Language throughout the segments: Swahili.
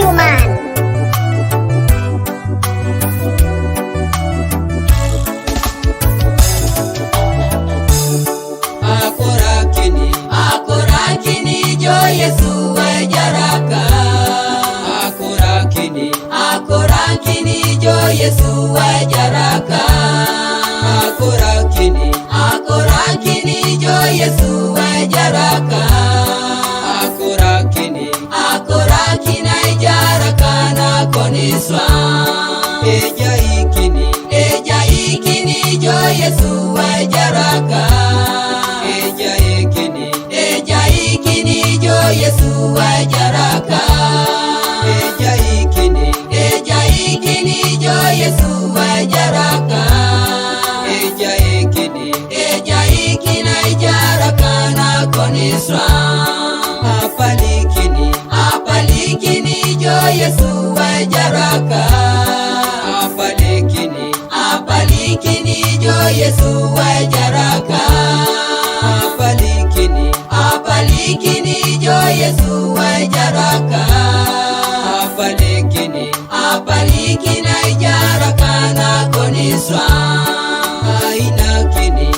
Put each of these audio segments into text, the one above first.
Human. Akorakini jo Yesu wajaraka. Akorakini jo Yesu wajaraka. Akorakini jo Yesu wajaraka. Akorakina ijaraka na koniswa. Ejaikini jo Yesu wajaraka. Ejaikini jo Yesu wajaraka. Ejaikini jo Yesu wajaraka. Ejaikina ijaraka na koniswa. Apalikini jo Yesu wajaraka. Apalikini jo Yesu wajaraka. Apalikini jo Yesu wajaraka. Apalikina ijaraka na koniswa. Ainakini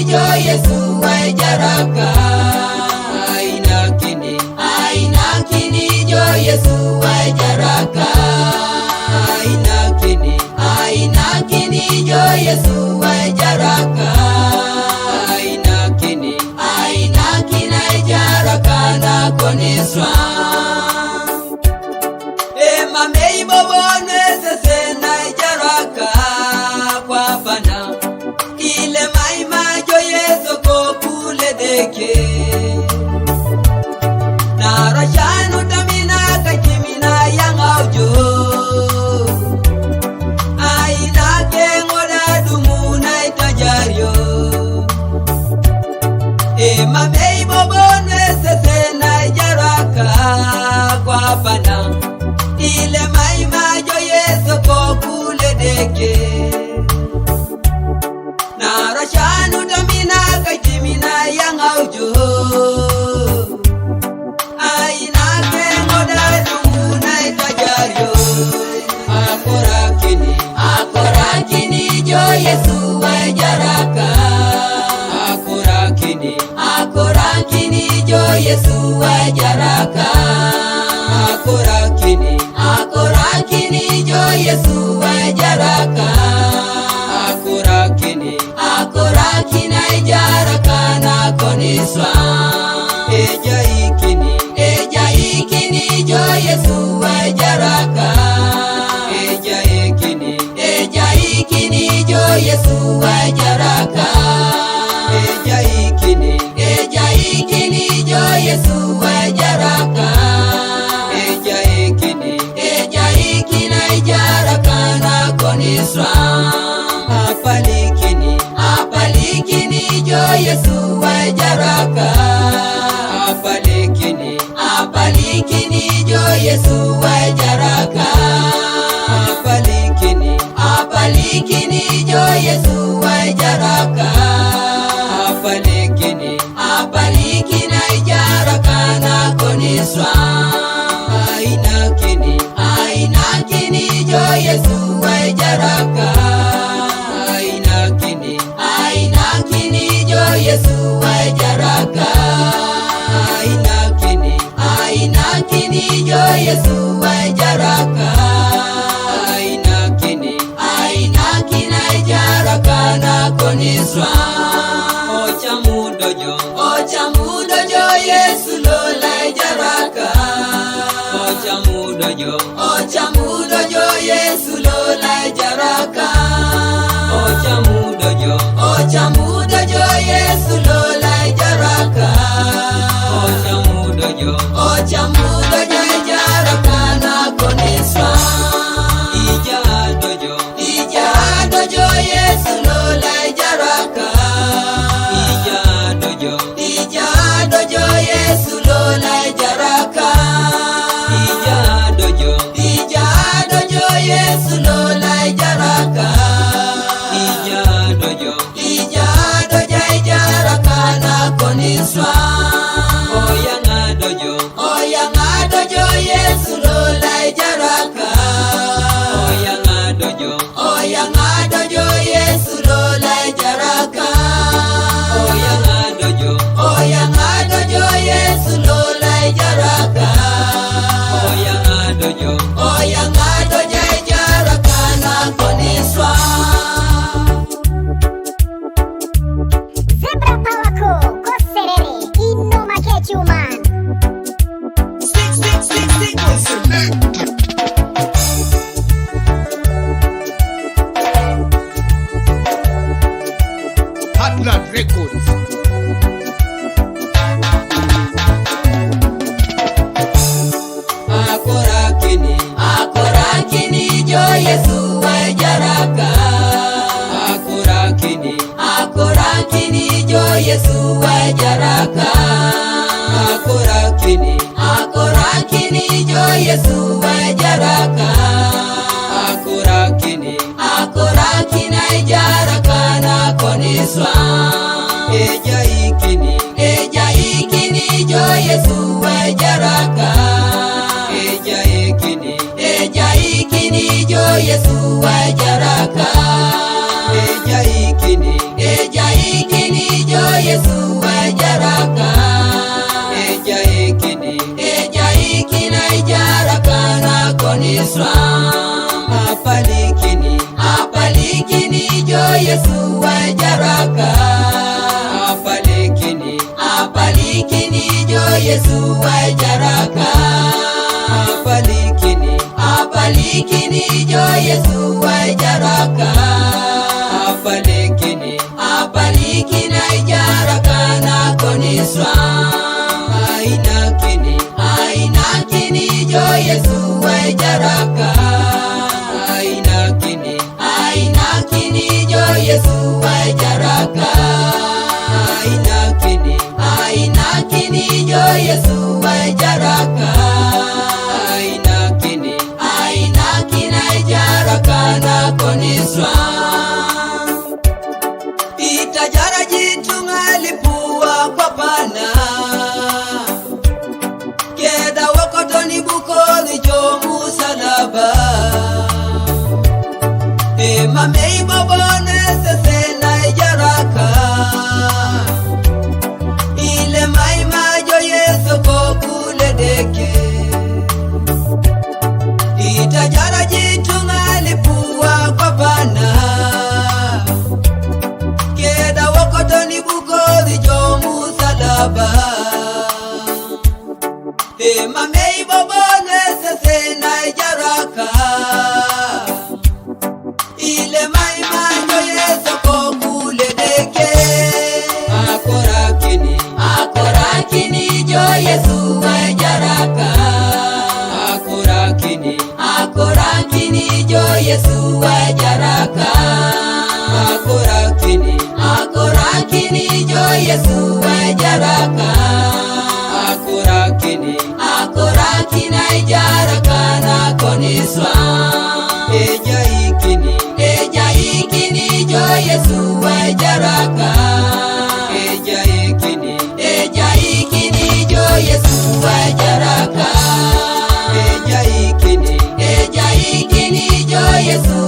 jo Yesu wajaraka. Ainakini jo Yesu wajaraka. Ainakini jo Yesu wajaraka. Ainakina ijaraka na koniswa. Mamei bobone sese na ijaraka kwa pana. Ile maima jo Yesu ko kule deke. Na rashanu tamina kachimina yangaujo. Aina kengoda dumu na itajario. Mamei bobone sese na ijaraka kwa pana. Ile maima jo Yesu ko kule deke. Na rashanu tamina kachimina yangaujo. Aina kengoda dumu na itajario. Akorakini jo Yesu wajaraka. Akorakini jo Yesu wajaraka. Akorakini jo Yesu wajaraka. Akorakina ijaraka na koniswa. Ejaikini jo Yesu wajaraka. Ejaikini jo Yesu wajaraka. Ejaikini jo Yesu wajaraka. Ejaikina ijaraka na koniswa. Apalikini jo Yesu wajaraka. Apalikini jo Yesu wajaraka. Apalikini jo Yesu wajaraka. Apalikina ijaraka na koniswa. Ainakini jo Yesu wajaraka. Ainakini jo Yesu wajaraka. Ainakini jo Yesu wajaraka. Ainakina ijaraka na koniswa. Ochamudo jo Yesu lola ijaraka. Ochamudo jo Yesu lola ijaraka. Ochamudo jo Yesu lola ijaraka. Ochamudo jo ijaraka na koniswa. Ijado jo Yesu lola ijaraka. Ijado jo Yesu lola ijaraka. Ijado jo Yesu lola ijaraka. Ijado jo ijaraka na koniswa. Oya ngado jo Yesu Heartland Records. Akorakini jo Yesu wa jaraka. Akorakini jo Yesu wa jaraka. Akorakini jo Yesu wa jaraka. Akorakina jaraka na koniswa. Ejaikini jo Yesu wa jaraka. Ejaikini jo Yesu wa jaraka. Ejaikini jo Yesu wa jaraka. Ejaikina jaraka na koniswa. Apalikini jo Yesu wa jaraka. Apalikini jo Yesu wa jaraka. Apalikini jo Yesu wa jaraka. Apalikina jaraka na koniswa. Ainakini jo Yesu wa jaraka. Ainakini jo Yesu wa jaraka. Ainakini jo Yesu wa jaraka. Ainakina jaraka na koniswa. Itajara jitunga lipua kwa pana. Keda wakotoni bukoli jo musalaba. Mamei babone sesena jaraka. Ile maima jo Yesu kokule deke. Itajara jitunga lipua kwa pana. Keda wakotoni bukoli jo musalaba. Mamei babone sesena jaraka. Ile maima jo Yesu kokule deke. Akorakini jo Yesu wa jaraka. Akorakini jo Yesu wa jaraka. Akorakini jo Yesu wa jaraka. Akorakina jaraka na koniswa. Ejaikini jo Yesu wa jaraka. Ejaikini jo Yesu wa jaraka. Ejaikini jo Yesu